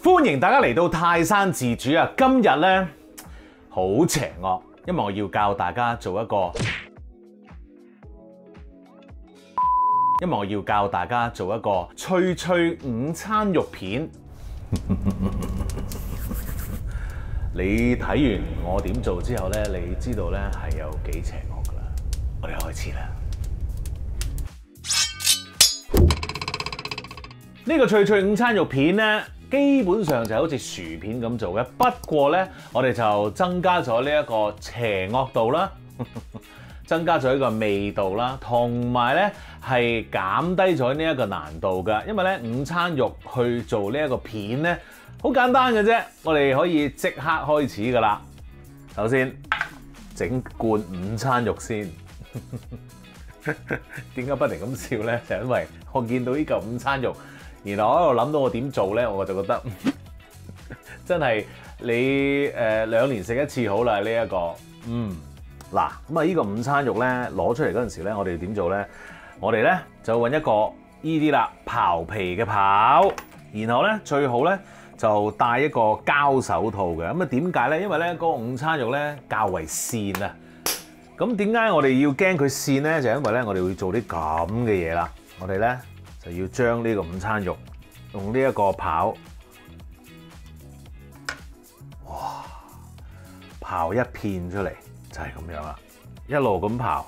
歡迎大家嚟到泰山自主啊！今日咧好邪惡，因為我要教大家做一個，脆脆午餐肉片。你睇完我點做之後咧，你知道咧係有幾邪惡噶啦。我哋開始啦。呢個脆脆午餐肉片咧，基本上就好似薯片咁做嘅，不過咧，我哋就增加咗呢一個邪惡度啦，增加咗呢個味道啦，同埋咧係減低咗呢一個難度㗎。因為咧午餐肉去做呢一個片咧，好簡單嘅啫，我哋可以即刻開始㗎啦。首先整罐午餐肉先。點解不停咁笑咧？就因為我見到呢嚿午餐肉。然後我喺度諗到我點做咧，我就覺得真係你2年食一次好啦呢一個。嗱咁啊，呢個午餐肉咧攞出嚟嗰陣時咧，我哋點做咧？我哋咧就揾一個依啲啦，刨皮嘅刨，然後咧最好咧就戴一個膠手套嘅。咁啊點解咧？因為咧嗰個午餐肉咧較為跣啊。咁點解我哋要驚佢跣咧？就因為咧我哋會做啲咁嘅嘢啦。我哋咧就要將呢個午餐肉用呢一個刨，哇，刨一片出嚟就係咁樣啦，一路咁刨，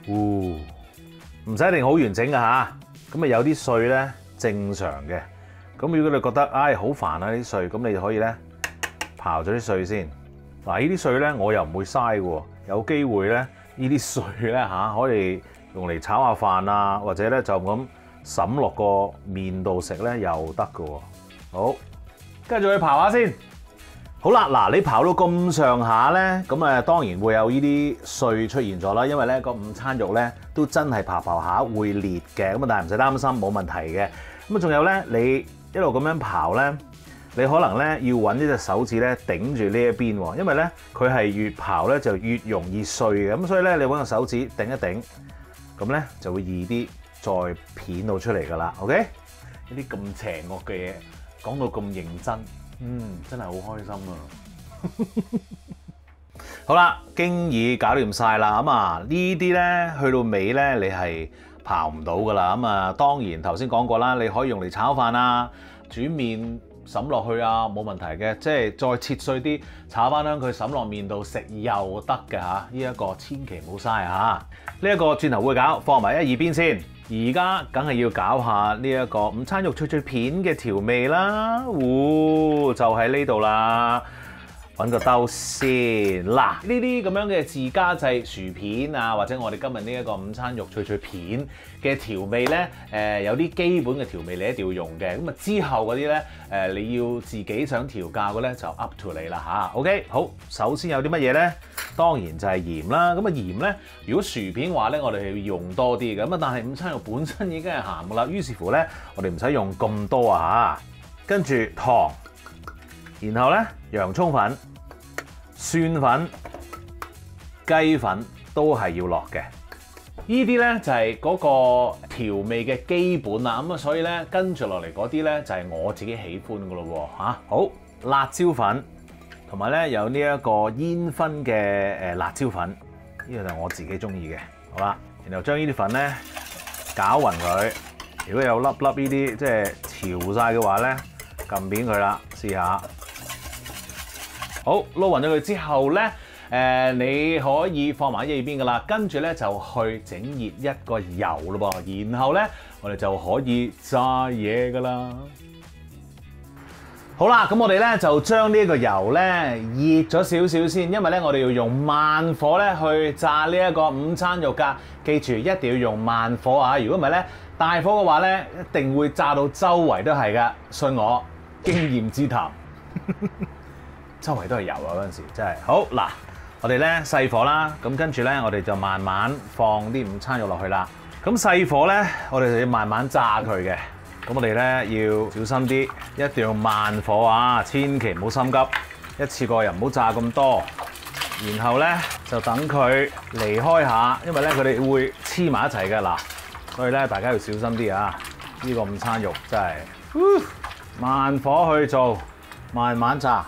唔使一定好完整㗎吓，咁啊有啲碎咧正常嘅，咁如果你覺得唉好煩啊啲碎，咁你就可以咧刨咗啲碎先。嗱呢啲碎咧我又唔會嘥喎，有機會咧呢啲碎咧吓可以用嚟炒下飯啊，或者咧就咁滲落個麵度食咧又得㗎喎。好，跟住去刨下先。好啦，嗱你刨到咁上下咧，咁啊當然會有呢啲碎出現咗啦，因為咧個午餐肉咧都真係刨下會裂嘅，咁啊但係唔使擔心，冇問題嘅。咁啊仲有咧，你一路咁樣刨咧，你可能咧要揾呢隻手指咧頂住呢一邊喎，因為咧佢係越刨咧就越容易碎嘅，咁所以咧你揾個手指頂一頂，咁咧就會易啲再片到出嚟㗎啦。OK， 呢啲咁邪惡嘅嘢講到咁認真，真係好開心啊！好啦，經已搞掂晒啦，咁啊呢啲咧去到尾咧你係刨唔到㗎啦。咁啊當然頭先講過啦，你可以用嚟炒飯啊、煮麵滲落去啊，冇問題嘅，即係再切碎啲炒翻香佢滲落面度食又得嘅嚇。呢一個千祈唔好嘥嚇。呢一個轉頭會搞，放埋一邊先。而家梗係要搞下呢一個午餐肉脆脆片嘅調味啦。就喺呢度啦。揾個兜先。嗱，呢啲咁樣嘅自家製薯片啊，或者我哋今日呢一個午餐肉脆脆片嘅調味咧，有啲基本嘅調味你一定要用嘅。咁啊之後嗰啲咧，你要自己想調教嘅咧就 up to 你啦嚇。OK， 好，首先有啲乜嘢咧？當然就係鹽啦。咁啊鹽咧，如果薯片話咧，我哋係要用多啲嘅。咁啊，但係午餐肉本身已經係鹹㗎啦，於是乎咧，我哋唔使用咁多啊嚇。跟住糖。然後咧，洋葱粉、蒜粉、雞粉都係要落嘅。呢啲咧就係嗰個調味嘅基本啦。咁啊，所以咧跟住落嚟嗰啲咧就係我自己喜歡㗎咯喎嚇。好，辣椒粉同埋咧有呢一個煙熏嘅辣椒粉，呢個就係我自己中意嘅。好啦，然後將呢啲粉咧攪勻佢。如果有粒粒呢啲即係潮晒嘅話咧，撳扁佢啦，試下。好，撈勻咗佢之後咧，你可以放埋喺一邊噶啦，跟住咧就去整熱一個油咯噃，然後咧我哋就可以炸嘢噶啦。好啦，咁我哋咧就將呢個油咧熱咗少少先，因為咧我哋要用慢火咧去炸呢一個午餐肉㗎。記住一定要用慢火啊！如果唔係咧大火嘅話咧，一定會炸到周圍都係㗎。信我，經驗之談。周圍都係油啊！嗰陣時真係好嗱，我哋咧細火啦，咁跟住咧我哋就慢慢放啲午餐肉落去啦。咁細火咧，我哋就要慢慢炸佢嘅。咁我哋咧要小心啲，一定要慢火啊！千祈唔好心急，一次過又唔好炸咁多。然後咧就等佢離開下，因為咧佢哋會黐埋一齊嘅嗱，所以咧大家要小心啲啊！呢個午餐肉真係慢火去做。慢慢炸。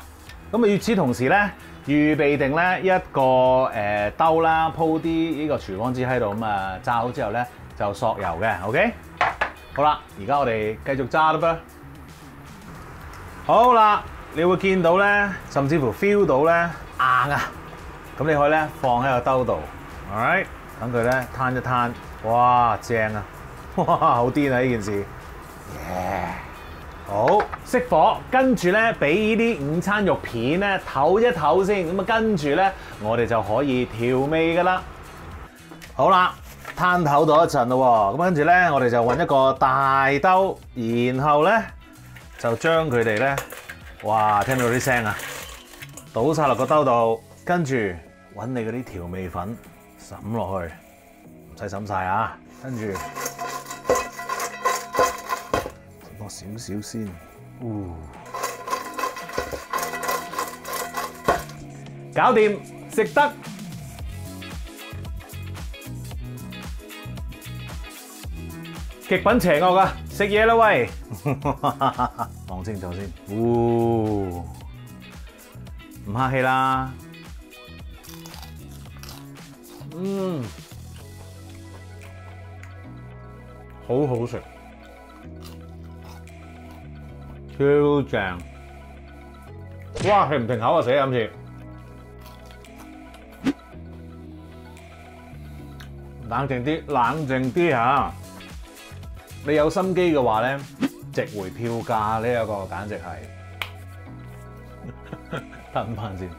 咁啊，與此同時咧，預備定咧一個兜啦，鋪啲呢個廚房紙喺度，咁啊炸好之後咧就索油嘅 ，OK？ 好啦，而家我哋繼續炸啦噃。好啦，你會見到咧，甚至乎 feel 到咧硬啊！咁你可以咧放喺個兜度 ，alright， 等佢咧攤一攤，哇，正啊！哇，好癲啊呢件事，好熄火，跟住咧俾呢啲午餐肉片咧唞一唞先，咁啊跟住咧我哋就可以調味噶啦。好啦，攤唞到一陣咯，咁跟住咧我哋就揾一個大兜，然後咧就將佢哋咧，哇，聽到啲聲啊，倒晒落個兜度，跟住揾你嗰啲調味粉揼落去，唔使揼晒啊，跟住。多少少先，搞掂，食得。極品邪惡㗎，食嘢啦喂！望清楚先，唔客氣啦。好好食。超正！哇，停唔停口啊？死啊！今次冷靜啲，冷靜啲嚇。你有心機嘅話咧，值回票價呢一個簡直係。等翻先，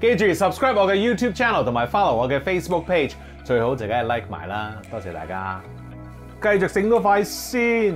記住 subscribe 我嘅 YouTube channel 同埋 follow 我嘅 Facebook page， 最好就梗係 like 埋啦。多謝大家，繼續整多塊先。